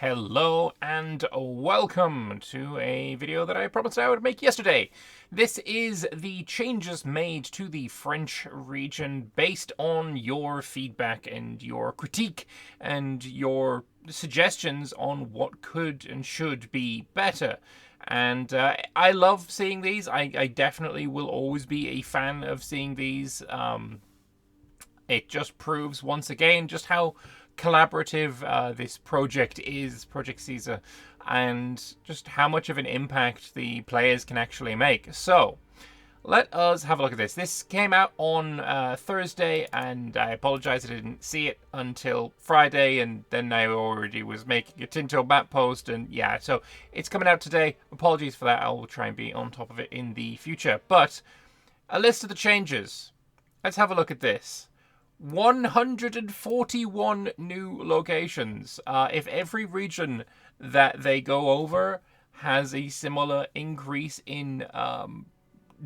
Hello and welcome to a video that I promised I would make yesterday. This is the changes made to the French region based on your feedback and your critique and your suggestions on what could and should be better. And I love seeing these. I definitely will always be a fan of seeing these. It just proves once again just how collaborative this project is, Project Caesar, and just how much of an impact the players can actually make. So, let us have a look at this. This came out on Thursday, and I apologize I didn't see it until Friday, and then I already was making a Tinto map post, and yeah, so it's coming out today. Apologies for that. I will try and be on top of it in the future. But a list of the changes. Let's have a look at this. 141 new locations. If every region that they go over has a similar increase in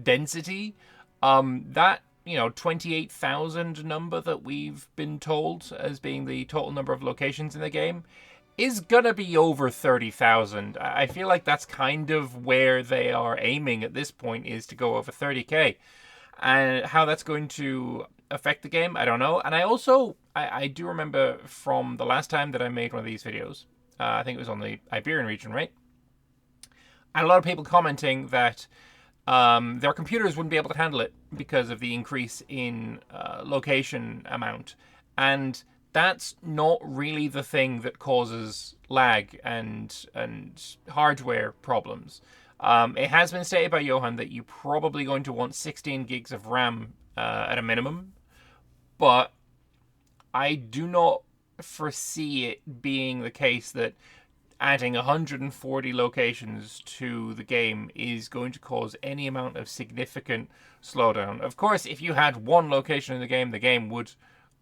density, that 28,000 number that we've been told as being the total number of locations in the game is gonna be over 30,000. I feel like that's kind of where they are aiming at this point, is to go over 30k. And how that's going to affect the game, I don't know. And I do remember from the last time that I made one of these videos, I think it was on the Iberian region, right? And a lot of people commenting that their computers wouldn't be able to handle it because of the increase in location amount. And that's not really the thing that causes lag and hardware problems. It has been stated by Johan that you're probably going to want 16 gigs of RAM at a minimum, but I do not foresee it being the case that adding 140 locations to the game is going to cause any amount of significant slowdown. Of course, if you had one location in the game would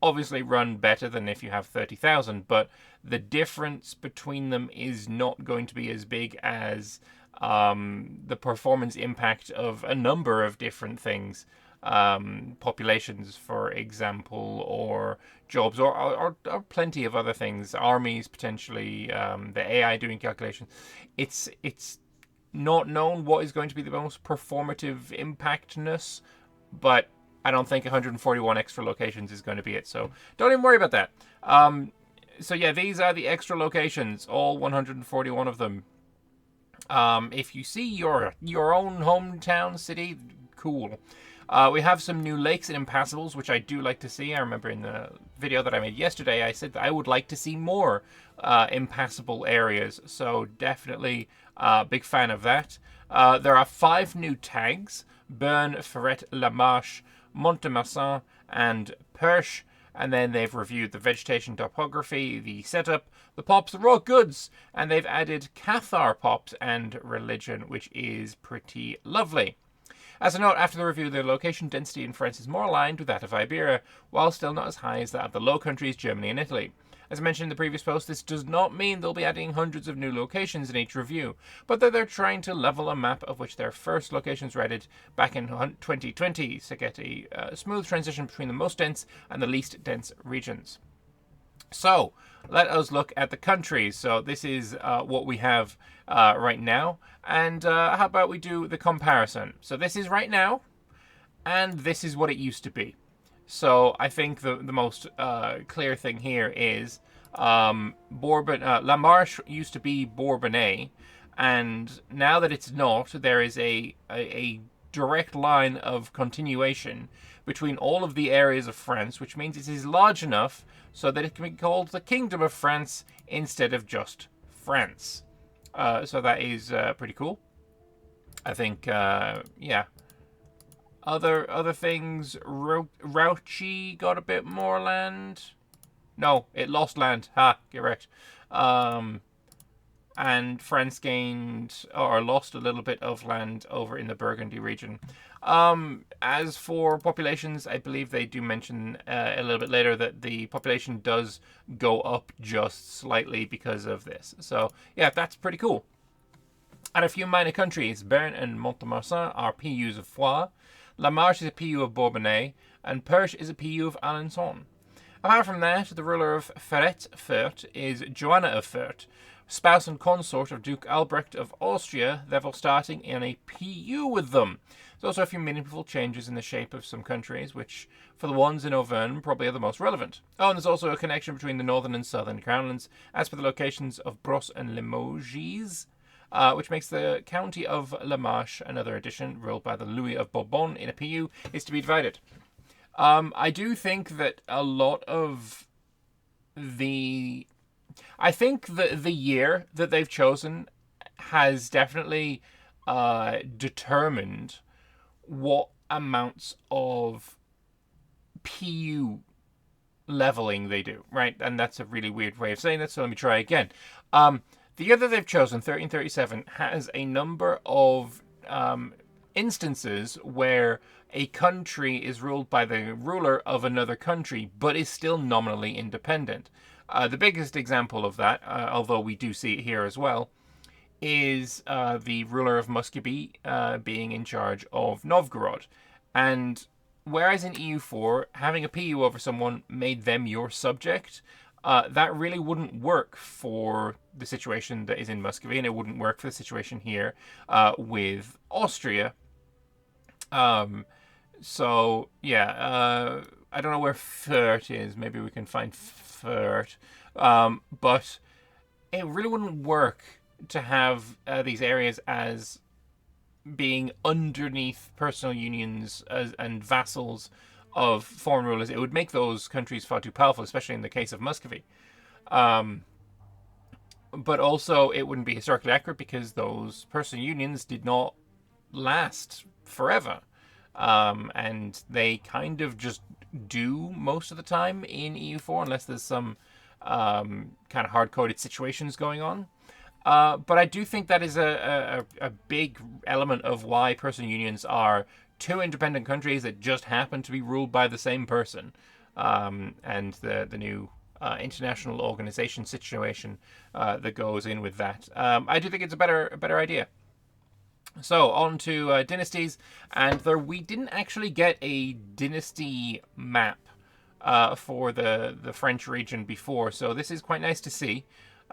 obviously run better than if you have 30,000, but the difference between them is not going to be as big as the performance impact of a number of different things, populations, for example, or jobs, or plenty of other things, armies potentially, the AI doing calculations. It's not known what is going to be the most performative impactness, but I don't think 141 extra locations is going to be it. So don't even worry about that. So yeah, these are the extra locations, all 141 of them. If you see your own hometown city, cool. We have some new lakes and impassables, which I do like to see. I remember in the video that I made yesterday, I said that I would like to see more impassable areas. So definitely big fan of that. There are 5 new tags: Bern, Ferret, La Marche, Mont-de-Marsan, and Perche. And then they've reviewed the vegetation topography, the setup, the pops, the raw goods, and they've added Cathar pops and religion, which is pretty lovely. As a note, after the review, the location density in France is more aligned with that of Iberia, while still not as high as that of the Low Countries, Germany and Italy. As I mentioned in the previous post, this does not mean they'll be adding hundreds of new locations in each review, but that they're trying to level a map of which their first locations rated back in 2020 to get a smooth transition between the most dense and the least dense regions. So, let us look at the countries. So this is what we have right now. And how about we do the comparison? So this is right now, and this is what it used to be. So I think the most clear thing here is La Marche used to be Bourbonnais, and now that it's not, there is a direct line of continuation between all of the areas of France, which means it is large enough so that it can be called the Kingdom of France instead of just France. So that is pretty cool. I think, yeah. Other things, Rauchi got a bit more land. No, it lost land. Ha, get wrecked. And France gained or lost a little bit of land over in the Burgundy region. As for populations, I believe they do mention a little bit later that the population does go up just slightly because of this. So yeah, that's pretty cool. And a few minor countries, Bern and Mont-de-Marsan are PUs of Foix, La Marche is a PU of Bourbonnais, and Perche is a PU of Alençon. Apart from that, the ruler of Ferret is Joanna of Fürth, spouse and consort of Duke Albrecht of Austria, therefore starting in a PU with them. There's also a few meaningful changes in the shape of some countries, which, for the ones in Auvergne, probably are the most relevant. Oh, and there's also a connection between the northern and southern crownlands, as per the locations of Brosse and Limoges, which makes the county of La Marche another addition, ruled by the Louis of Bourbon in a PU, is to be divided. I do think that a lot of the... I think that the year that they've chosen has definitely determined what amounts of PU leveling they do, right? And that's a really weird way of saying that, so let me try again. The year that they've chosen, 1337, has a number of instances where a country is ruled by the ruler of another country, but is still nominally independent. The biggest example of that, although we do see it here as well, is the ruler of Muscovy being in charge of Novgorod. And whereas in EU4, having a PU over someone made them your subject, that really wouldn't work for the situation that is in Muscovy, and it wouldn't work for the situation here with Austria. So, yeah, I don't know where Fürth is. Maybe we can find Fürth. But it really wouldn't work to have these areas as being underneath personal unions and vassals of foreign rulers. It would make those countries far too powerful, especially in the case of Muscovy. But also, it wouldn't be historically accurate because those personal unions did not last forever. And they kind of just do most of the time in EU4, unless there's some kind of hard-coded situations going on. But I do think that is a big element of why personal unions are two independent countries that just happen to be ruled by the same person. And the new international organization situation that goes in with that. I do think it's a better idea. So, on to dynasties, and we didn't actually get a dynasty map for the French region before, so this is quite nice to see.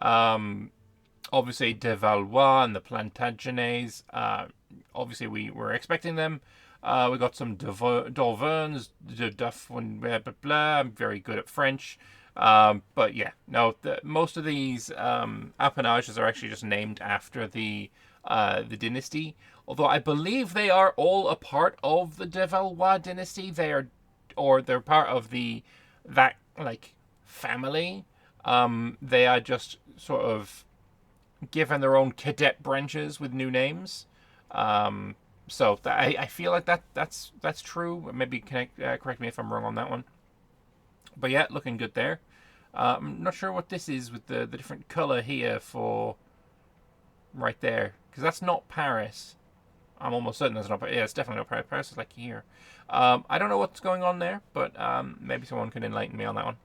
Obviously, de Valois and the Plantagenets, obviously we were expecting them. We got some d'Auvergnes, de Dauphin, blah, blah, blah. I'm very good at French. But yeah, no, most of these appanages are actually just named after the dynasty. Although I believe they are all a part of the de Valois dynasty. They're part of that family. They are just sort of given their own cadet branches with new names. So I feel like that's true. Maybe correct me if I'm wrong on that one. But yeah, looking good there. I'm not sure what this is with the different color here for right there, because that's not Paris. I'm almost certain that's not Paris. Yeah, it's definitely not Paris. Paris is like here. I don't know what's going on there, but maybe someone can enlighten me on that one.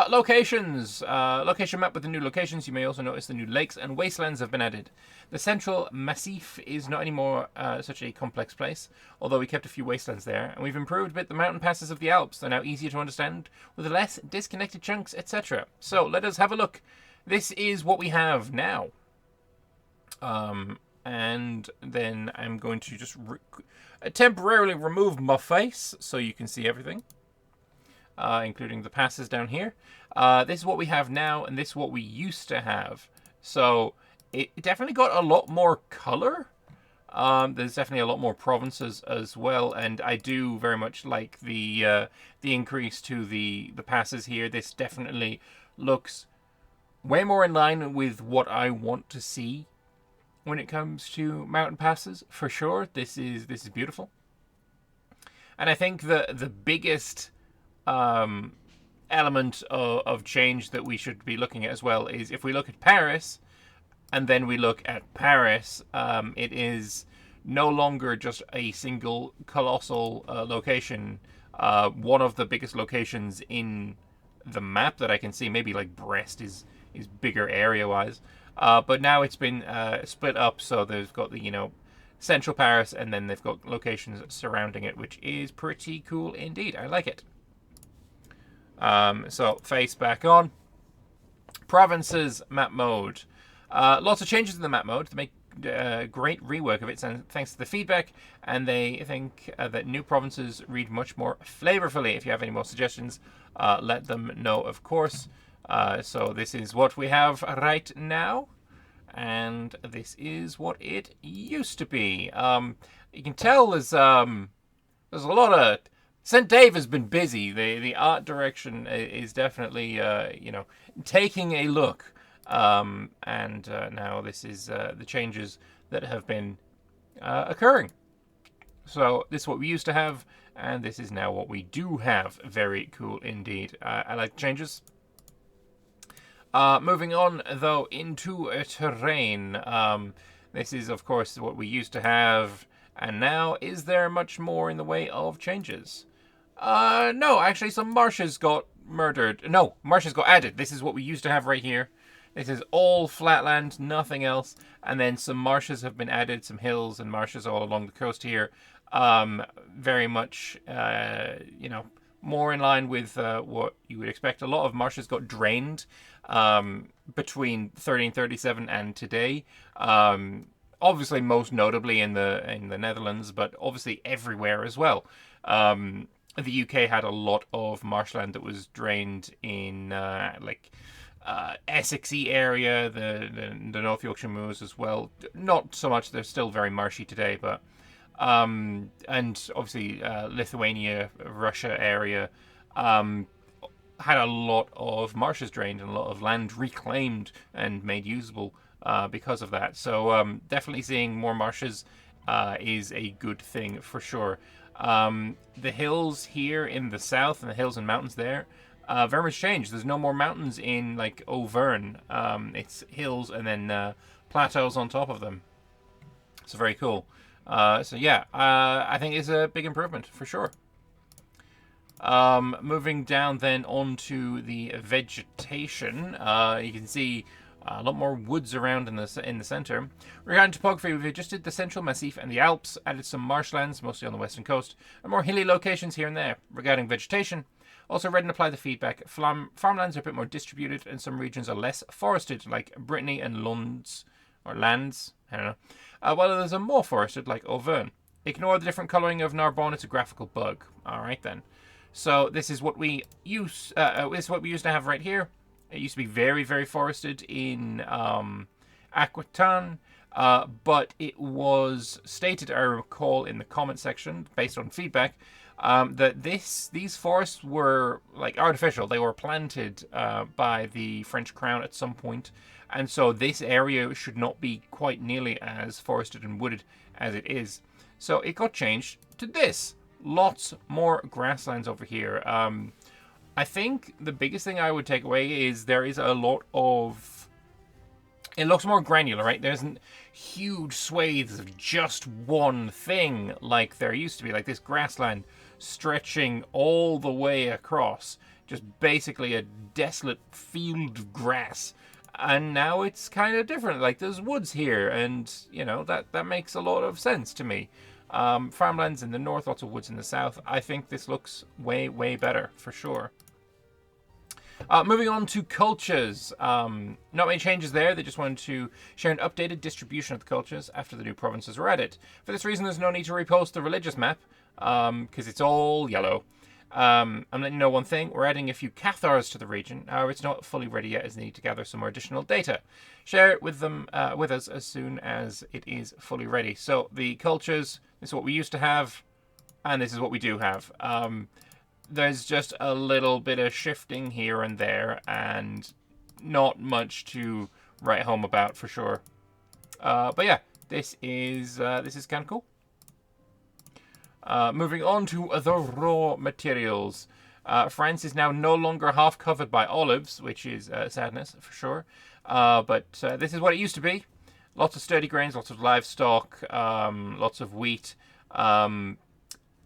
Locations. Location map with the new locations. You may also notice the new lakes and wastelands have been added. The central massif is not anymore such a complex place, although we kept a few wastelands there, and we've improved a bit the mountain passes of the Alps. They're now easier to understand, with less disconnected chunks, etc. So, let us have a look. This is what we have now. And then I'm going to just temporarily remove my face so you can see everything. Including the passes down here. This is what we have now, and this is what we used to have. So it definitely got a lot more color. There's definitely a lot more provinces as well, and I do very much like the increase to the passes here. This definitely looks way more in line with what I want to see when it comes to mountain passes, for sure. This is beautiful. And I think the biggest element of change that we should be looking at as well is if we look at Paris and then we look at Paris, it is no longer just a single colossal location. One of the biggest locations in the map that I can see, maybe like Brest is bigger area wise, but now it's been split up, so they've got the central Paris, and then they've got locations surrounding it, which is pretty cool indeed. I like it. So face back on. Provinces map mode. Lots of changes in the map mode to make great rework of it, thanks to the feedback, and they think that new provinces read much more flavorfully. If you have any more suggestions, let them know, of course. So this is what we have right now, and this is what it used to be. You can tell there's a lot of St. Dave has been busy. The art direction is definitely taking a look. And now this is the changes that have been occurring. So this is what we used to have, and this is now what we do have. Very cool indeed. I like the changes. Moving on, though, into terrain. This is, of course, what we used to have. And now, is there much more in the way of changes? No, actually, some marshes got murdered. No, marshes got added. This is what we used to have right here. This is all flatland, nothing else. And then some marshes have been added, some hills and marshes all along the coast here. Very much, more in line with what you would expect. A lot of marshes got drained between 1337 and today. Obviously, most notably in the Netherlands, but obviously everywhere as well. The UK had a lot of marshland that was drained in Essexy area, the North Yorkshire Moors as well. Not so much; they're still very marshy today, but and obviously Lithuania, Russia area had a lot of marshes drained and a lot of land reclaimed and made usable because of that. So definitely seeing more marshes is a good thing for sure. The hills here in the south and the hills and mountains there very much changed. There's no more mountains in like Auvergne. It's hills and then plateaus on top of them. So very cool. I think it's a big improvement for sure. Moving down then onto the vegetation, you can see a lot more woods around in the center. Regarding topography, we've adjusted the Central Massif and the Alps, added some marshlands, mostly on the western coast, and more hilly locations here and there. Regarding vegetation, also read and applied the feedback. Farmlands are a bit more distributed, and some regions are less forested, like Brittany and Lands, I don't know. While others are more forested, like Auvergne. Ignore the different colouring of Narbonne, it's a graphical bug. Alright then. So this is what we used to have right here. It used to be very, very forested in Aquitaine, but it was stated, I recall, in the comment section, based on feedback, that these forests were like artificial. They were planted by the French crown at some point, and so this area should not be quite nearly as forested and wooded as it is. So it got changed to this. Lots more grasslands over here. I think the biggest thing I would take away is there is a lot of... It looks more granular, right? There isn't huge swathes of just one thing like there used to be, like this grassland stretching all the way across. Just basically a desolate field of grass. And now it's kind of different. Like there's woods here, and that makes a lot of sense to me. Farmlands in the north, lots of woods in the south. I think this looks way, way better for sure. Moving on to cultures. Not many changes there. They just wanted to share an updated distribution of the cultures after the new provinces were added. For this reason, there's no need to repost the religious map, because it's all yellow. I'm letting you know one thing. We're adding a few Cathars to the region. However, it's not fully ready yet as they need to gather some more additional data. Share it with us as soon as it is fully ready. So the cultures, this is what we used to have, and this is what we do have. There's just a little bit of shifting here and there, and not much to write home about for sure. But yeah, this is kind of cool. Moving on to the raw materials. France is now no longer half covered by olives, which is sadness for sure. But this is what it used to be. Lots of sturdy grains, lots of livestock, lots of wheat.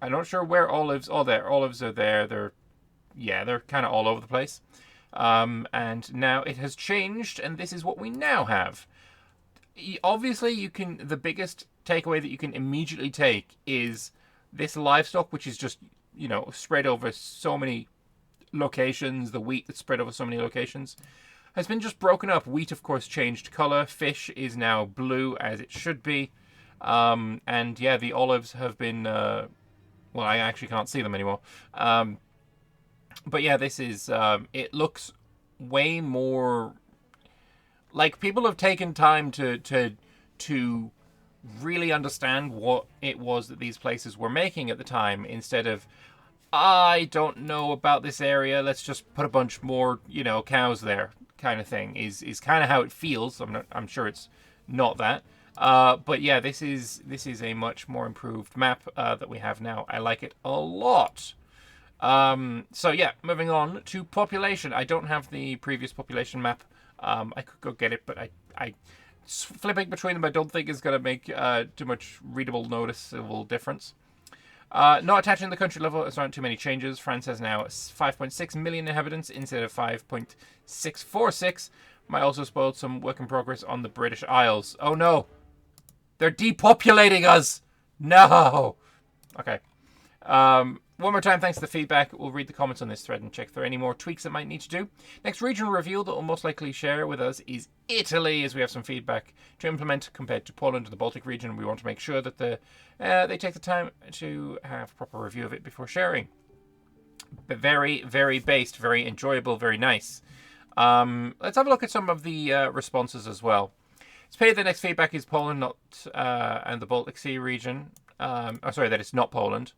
I'm not sure where olives... Oh, there. Olives are there. They're kind of all over the place. And now it has changed, and this is what we now have. Obviously, the biggest takeaway that you can immediately take is this livestock, which is just, spread over so many locations, the wheat that's spread over so many locations, has been just broken up. Wheat, of course, changed color. Fish is now blue, as it should be. And yeah, the olives have been... well, I actually can't see them anymore. But yeah, this is... it looks way more... Like, people have taken time to really understand what it was that these places were making at the time, instead of, I don't know about this area, let's just put a bunch more, cows there, kind of thing, is kind of how it feels. I'm sure it's not that. But yeah, this is a much more improved map that we have now. I like it a lot. So yeah, moving on to population. I don't have the previous population map. I could go get it, but I flipping between them I don't think is going to make too much readable, noticeable difference. Not attaching the country level, there aren't too many changes. France has now 5.6 million inhabitants instead of 5.646. Might also spoil some work in progress on the British Isles. Oh no! They're depopulating us! No! Okay. One more time, thanks for the feedback. We'll read the comments on this thread and check if there are any more tweaks that might need to do. Next regional reveal that will most likely share with us is Italy, as we have some feedback to implement compared to Poland and the Baltic region. We want to make sure that they take the time to have a proper review of it before sharing. But very, very based, very enjoyable, very nice. Let's have a look at some of the responses as well. It's paid the next feedback is Poland, not and the Baltic Sea region. Sorry, that it's not Poland.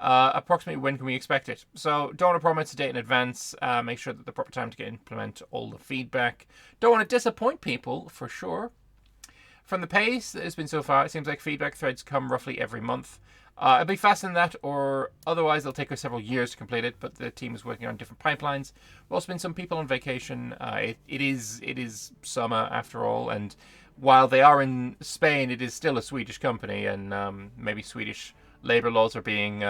Approximately when can we expect it? So don't want to promise a date in advance. Make sure that the proper time to implement all the feedback. Don't want to disappoint people, for sure. From the pace that has been so far, it seems like feedback threads come roughly every month. It'll be faster than that, or otherwise it'll take us several years to complete it, but the team is working on different pipelines. We've also been some people on vacation. It is summer after all, and while they are in Spain, it is still a Swedish company, and maybe Swedish labor laws are being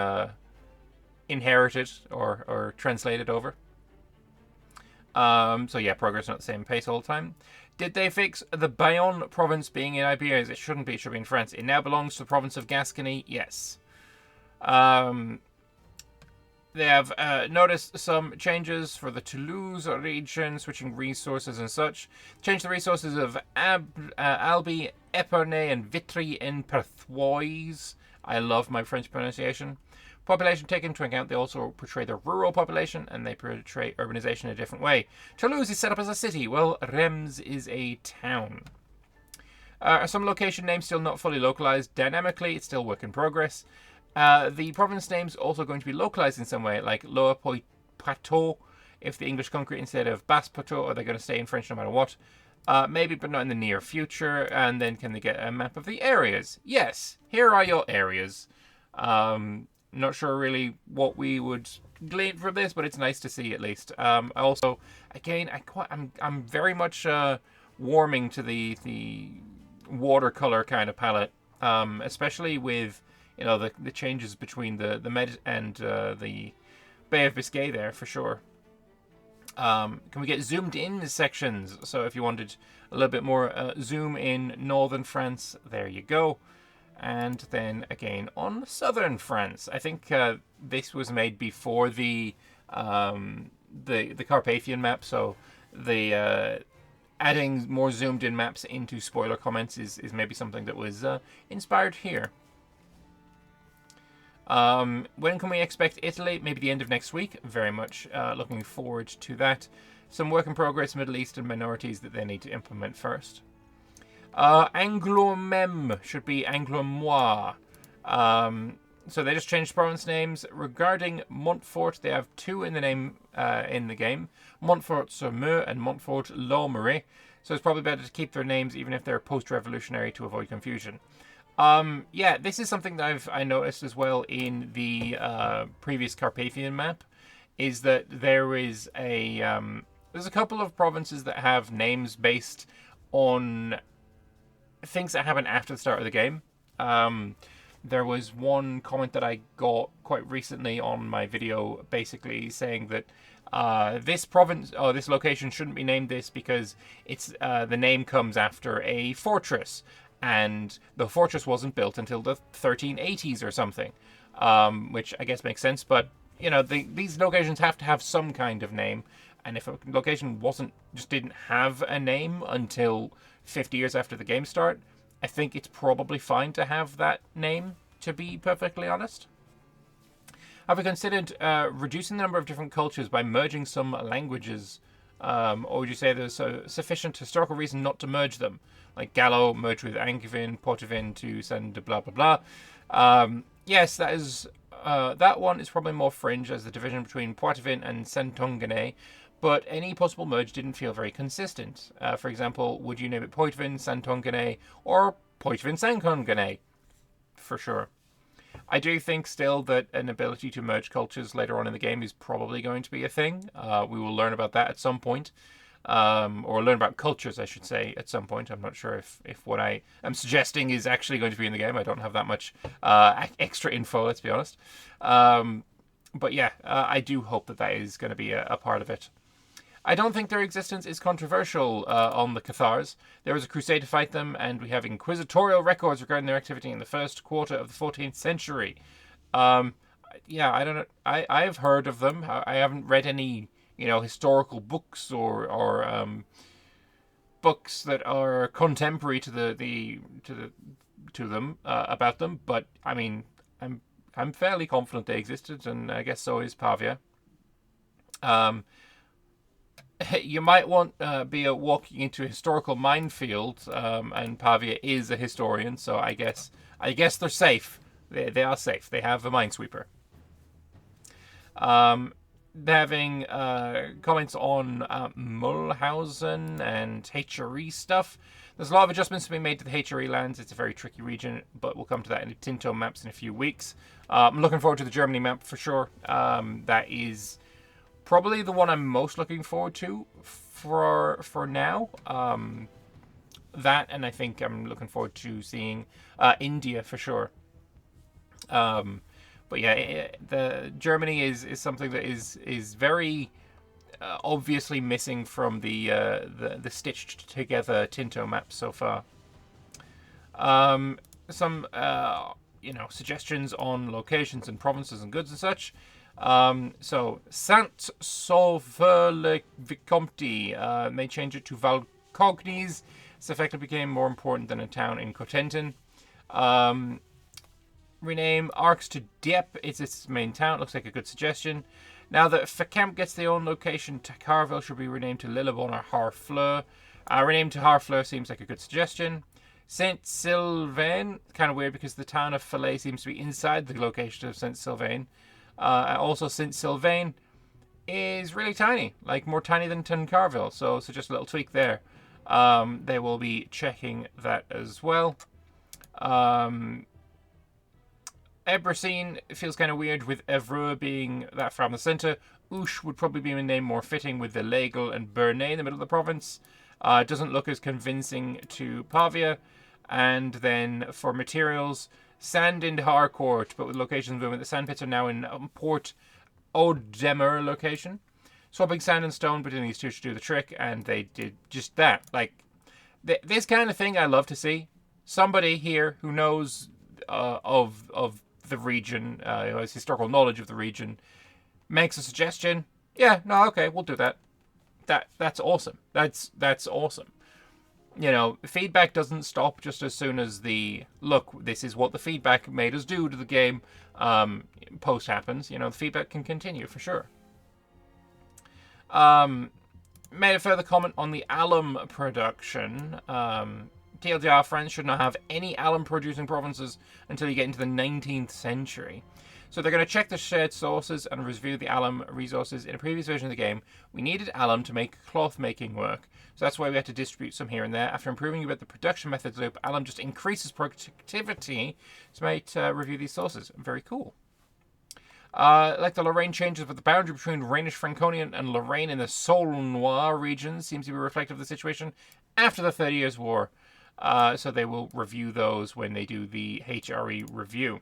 inherited or translated over. So yeah, progress not the same pace all the time. Did they fix the Bayonne province being in Iberia? It shouldn't be. It should be in France. It now belongs to the province of Gascony. Yes. They have noticed some changes for the Toulouse region, switching resources and such. Change the resources of Albi, Epernay, and Vitry-en-Perthois. I love my French pronunciation. Population taken into account, they also portray the rural population, and they portray urbanization in a different way. Toulouse is set up as a city, while Reims is a town. Some location names still not fully localized dynamically, it's still work in progress. The province names also going to be localized in some way, like Lower Poitou, if the English conquer instead of Basse Poitou, or they're going to stay in French no matter what. Maybe, but not in the near future. And then can they get a map of the areas? Yes, here are your areas. Not sure really what we would glean from this, but it's nice to see at least. Also, again, I'm very much warming to the watercolor kind of palette, especially with the changes between the Med and the Bay of Biscay there for sure. Can we get zoomed in sections? So if you wanted a little bit more zoom in northern France, there you go. And then again on southern France. I think this was made before the Carpathian map, so the adding more zoomed in maps into spoiler comments is maybe something that was inspired here. When can we expect Italy? Maybe the end of next week. Very much looking forward to that. Some work in progress, Middle Eastern minorities that they need to implement first. Anglo-Mem should be Anglo-Moi. So they just changed province names. Regarding Montfort, they have two in the name in the game. Montfort-sur-Mer and Montfort-l'Aumery. So it's probably better to keep their names even if they're post-revolutionary to avoid confusion. Yeah, this is something that I noticed as well in the previous Carpathian map, is that there is there's a couple of provinces that have names based on things that happen after the start of the game. There was one comment that I got quite recently on my video basically saying that this province or this location shouldn't be named this because it's the name comes after a fortress, and the fortress wasn't built until the 1380s or something, which I guess makes sense, but these locations have to have some kind of name, and if a location didn't have a name until 50 years after the game start, I think it's probably fine to have that name, to be perfectly honest. Have you considered reducing the number of different cultures by merging some languages? Or would you say there's a sufficient historical reason not to merge them? Like Gallo merged with Angevin, Poitevin to send blah blah blah. Yes, that one is probably more fringe as the division between Poitevin and Santongane, but any possible merge didn't feel very consistent. For example, would you name it Poitevin, Santongane, or Poitevin Santongane? For sure. I do think still that an ability to merge cultures later on in the game is probably going to be a thing. We will learn about that at some point. Or learn about cultures, I should say, at some point. I'm not sure if what I am suggesting is actually going to be in the game. I don't have that much extra info, let's be honest. But yeah, I do hope that is going to be a part of it. I don't think their existence is controversial on the Cathars. There was a crusade to fight them, and we have inquisitorial records regarding their activity in the first quarter of the 14th century. Yeah, I don't know. I've heard of them. I haven't read any, historical books or books that are contemporary to them about them. But I mean, I'm fairly confident they existed, and I guess so is Pavia. You might want be walking into a historical minefield, and Pavia is a historian, so I guess they're safe. They are safe. They have a minesweeper. Having comments on Mulhausen and HRE stuff. There's a lot of adjustments to be made to the HRE lands. It's a very tricky region, but we'll come to that in the Tinto maps in a few weeks. I'm looking forward to the Germany map for sure. That is probably the one I'm most looking forward to for now. That, and I think I'm looking forward to seeing India for sure. But yeah, the Germany is something that is very obviously missing from the stitched together Tinto map so far. Some suggestions on locations and provinces and goods and such. So Saint Sauveur-le-Vicomte may change it to Valcognes. This effectively became more important than a town in Cotentin. Rename Arcs to Dieppe. It's its main town. Looks like a good suggestion. Now that Fécamp gets their own location, Carville should be renamed to Lillebon or Harfleur. Rename to Harfleur seems like a good suggestion. Saint Sylvain, kind of weird because the town of Falaise seems to be inside the location of Saint Sylvain. Also, Saint Sylvain is really tiny, like more tiny than Carville. So just a little tweak there. They will be checking that as well. Ebracine feels kind of weird with Evreux being that far in the centre. Ouche would probably be a name more fitting with the Legal and Bernay in the middle of the province. Doesn't look as convincing to Pavia. And then for materials, sand in Harcourt, but with locations moving. The sand pits are now in Port Audemer location. Swapping sand and stone between these two should do the trick, and they did just that. Like, this kind of thing I love to see. Somebody here who knows of the region, who has historical knowledge of the region, makes a suggestion. Yeah, no, okay, we'll do that. That's awesome. That's awesome. Feedback doesn't stop just as soon as look, this is what the feedback made us do to the game post happens. The feedback can continue for sure. Made a further comment on the alum production. TLDR, France should not have any alum producing provinces until you get into the 19th century. So they're going to check the shared sources and review the alum resources. In a previous version of the game, we needed alum to make cloth making work. So that's why we had to distribute some here and there. After improving about the production methods loop, alum just increases productivity. So might review these sources. Very cool. Like the Lorraine changes, but the boundary between Rhenish-Franconian and Lorraine in the Saulnois region seems to be reflective of the situation after the 30 Years' War. So they will review those when they do the HRE review.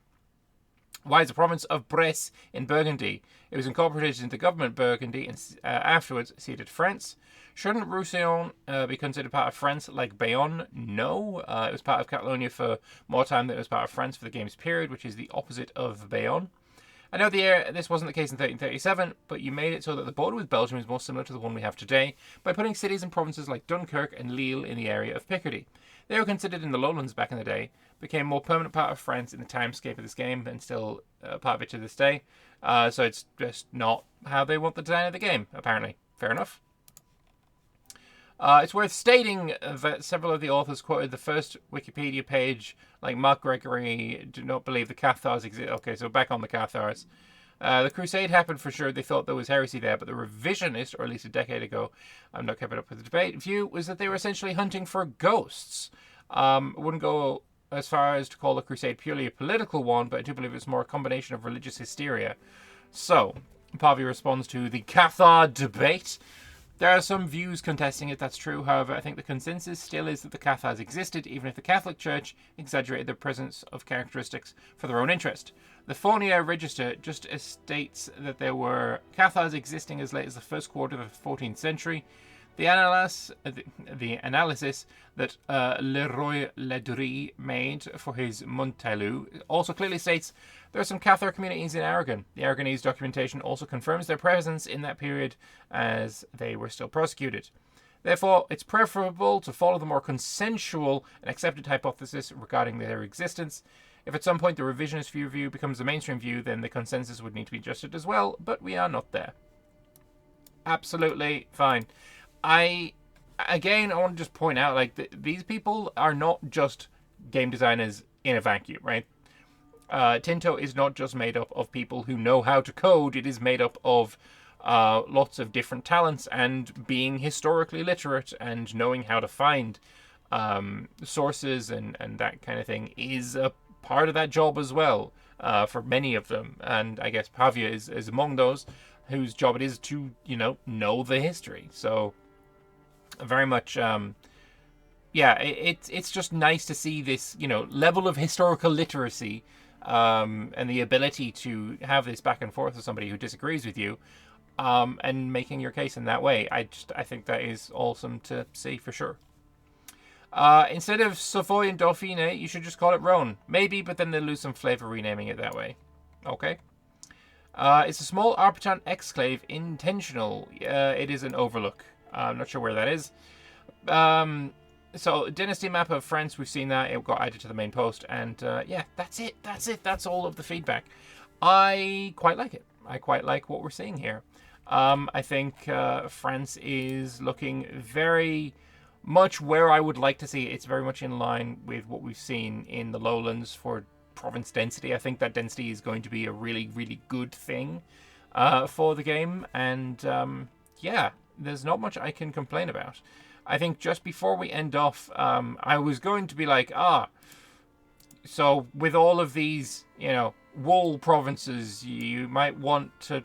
Why is the province of Bresse in Burgundy? It was incorporated into government Burgundy and afterwards ceded to France. Shouldn't Roussillon be considered part of France like Bayonne? No. It was part of Catalonia for more time than it was part of France for the game's period, which is the opposite of Bayonne. I know this wasn't the case in 1337, but you made it so that the border with Belgium is more similar to the one we have today by putting cities and provinces like Dunkirk and Lille in the area of Picardy. They were considered in the lowlands back in the day, became a more permanent part of France in the timescape of this game, and still part of it to this day. So it's just not how they want the design of the game, apparently. Fair enough. It's worth stating that several of the authors quoted the first Wikipedia page, like Mark Gregory, do not believe the Cathars exist. Okay, so back on the Cathars. The Crusade happened for sure. They thought there was heresy there, but the revisionist, or at least a decade ago, I'm not keeping up with the debate, view was that they were essentially hunting for ghosts. Wouldn't go as far as to call the Crusade purely a political one, but I do believe it's more a combination of religious hysteria. So, Pavia responds to the Cathar debate. There are some views contesting it, that's true. However, I think the consensus still is that the Cathars existed, even if the Catholic Church exaggerated the presence of characteristics for their own interest. The Fournier Register just states that there were Cathars existing as late as the first quarter of the 14th century. The analysis that Leroy Ledry made for his Montelou also clearly states there are some Cathar communities in Aragon. The Aragonese documentation also confirms their presence in that period as they were still persecuted. Therefore, it's preferable to follow the more consensual and accepted hypothesis regarding their existence. If at some point the revisionist view becomes the mainstream view, then the consensus would need to be adjusted as well, but we are not there. Absolutely fine. I want to just point out, like, these people are not just game designers in a vacuum, right? Tinto is not just made up of people who know how to code. It is made up of lots of different talents and being historically literate and knowing how to find sources and that kind of thing is a part of that job as well for many of them. And I guess Pavia is among those whose job it is to, know the history. So very much, it's just nice to see this, level of historical literacy and the ability to have this back and forth with somebody who disagrees with you and making your case in that way. I think that is awesome to see for sure. Instead of Savoy and Dauphine, you should just call it Rhone. Maybe, but then they'll lose some flavor renaming it that way. Okay. It's a small Arpitan exclave, intentional. It is an overlook. I'm not sure where that is. So, dynasty map of France, we've seen that. It got added to the main post. And, that's it. That's all of the feedback. I quite like it. I quite like what we're seeing here. I think France is looking very much where I would like to see it. It's very much in line with what we've seen in the lowlands for province density. I think that density is going to be a really, really good thing for the game. And, there's not much I can complain about. I think just before we end off, I was going to be like, so with all of these, wool provinces, you might want to,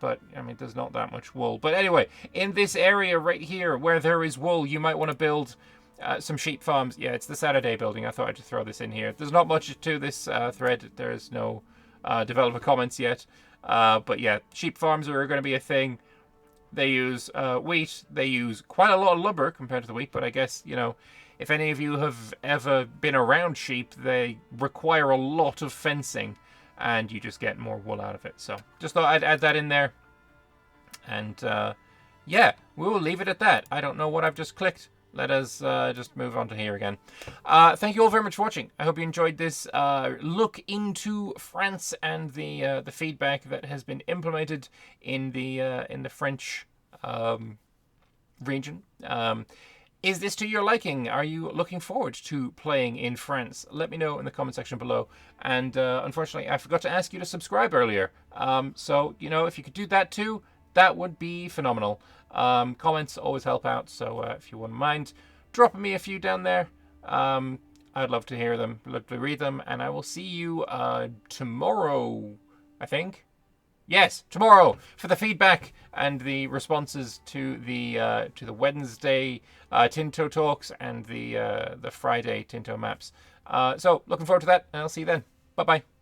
but, there's not that much wool. But anyway, in this area right here where there is wool, you might want to build some sheep farms. Yeah, it's the Saturday building. I thought I'd just throw this in here. There's not much to this thread. There's no developer comments yet. But yeah, sheep farms are going to be a thing. They use wheat. They use quite a lot of lumber compared to the wheat. But I guess, if any of you have ever been around sheep, they require a lot of fencing. And you just get more wool out of it. So just thought I'd add that in there. And we will leave it at that. I don't know what I've just clicked. Let us just move on to here again. Thank you all very much for watching. I hope you enjoyed this look into France and the feedback that has been implemented in the French region. Is this to your liking? Are you looking forward to playing in France? Let me know in the comment section below. And unfortunately, I forgot to ask you to subscribe earlier. So, if you could do that too, that would be phenomenal. Comments always help out, so if you wouldn't mind dropping me a few down there, I'd love to hear them, love to read them, and I will see you tomorrow, I think. Yes, tomorrow for the feedback and the responses to the Wednesday Tinto talks and the Friday Tinto maps. So looking forward to that, and I'll see you then. Bye bye.